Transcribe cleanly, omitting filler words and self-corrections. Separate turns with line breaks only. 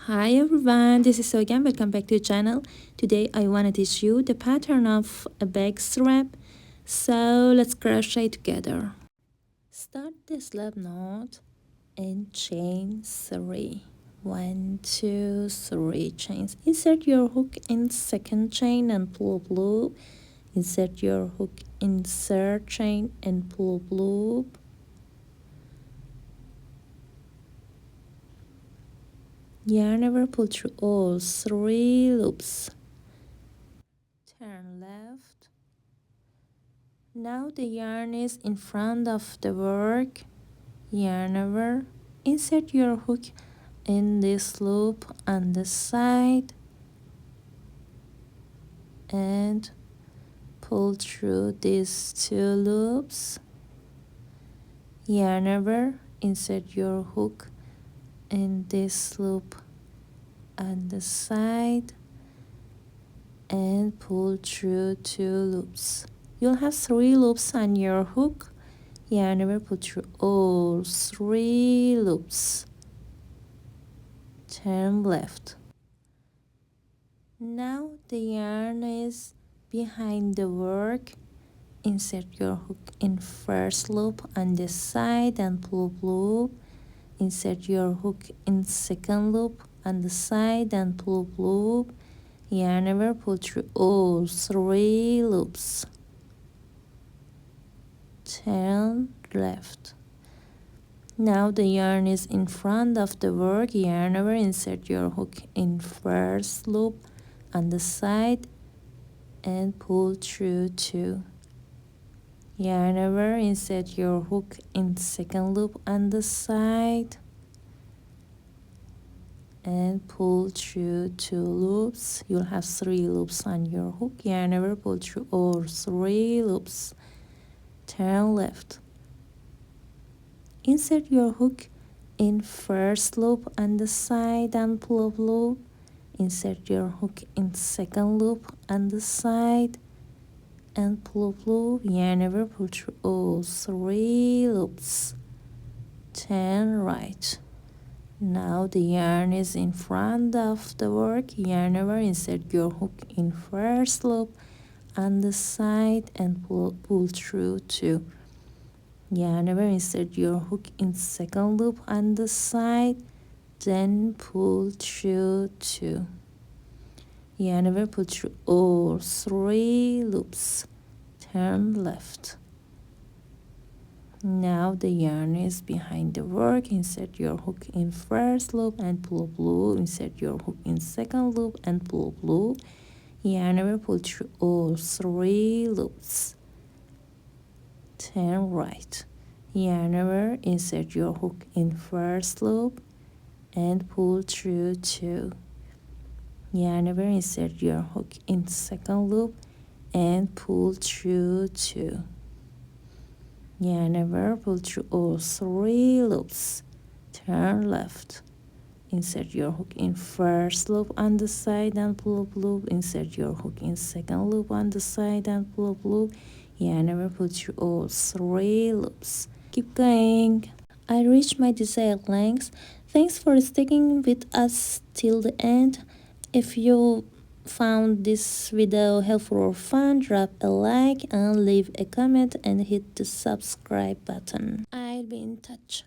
Hi everyone, this is Sogan. Welcome back to the channel. Today I want to teach you the pattern of a bag strap. So let's crochet together. Start the slip knot and chain 3. 1, 2, 3 chains. Insert your hook in second chain and pull up loop. Insert your hook in third chain and pull up loop. Yarn over, pull through all 3 loops. Turn left. Now the yarn is in front of the work. Yarn over. Insert your hook in this loop on the side and pull through these 2 loops. Yarn over. Insert your hook in this loop on the side and pull through 2 loops. You'll have 3 loops on your hook. Yarn over, pull through all 3 loops. Turn left. Now the yarn is behind the work. Insert your hook in first loop on this side and pull up loop. Insert your hook in second loop on the side and pull up loop. Yarn over, pull through all 3 loops. Turn left. Now the yarn is in front of the work. Yarn over, insert your hook in first loop on the side and pull through 2. Yarn over, insert your hook in second loop on the side and pull through 2 loops. You'll have 3 loops on your hook. Yarn over, pull through all 3 loops. Turn left. Insert your hook in first loop on the side and pull up loop. Insert your hook in second loop on the side and pull up loop. Yarn over, pull through all 3 loops. Turn right. Now the yarn is in front of the work. Yarn over, insert your hook in first loop on the side and pull through 2. Yarn over, insert your hook in second loop on the side, then pull through 2. Yarn over, pull through all 3 loops. Turn left. Now the yarn is behind the work. Insert your hook in first loop and pull up loop. Insert your hook in second loop and pull up loop. Yarn over, pull through all 3 loops. Turn right. Yarn over, insert your hook in first loop and pull through 2. Yarn over, insert your hook in second loop and pull through 2. Yarn over, pull through all 3 loops. Turn left. Insert your hook in first loop on the side and pull up loop. Insert your hook in second loop on the side and pull up loop. Yarn over, pull through all 3 loops. Keep going. I reached my desired length. Thanks for sticking with us till the end. If you found this video helpful or fun, drop a like and leave a comment and hit the subscribe button. I'll be in touch.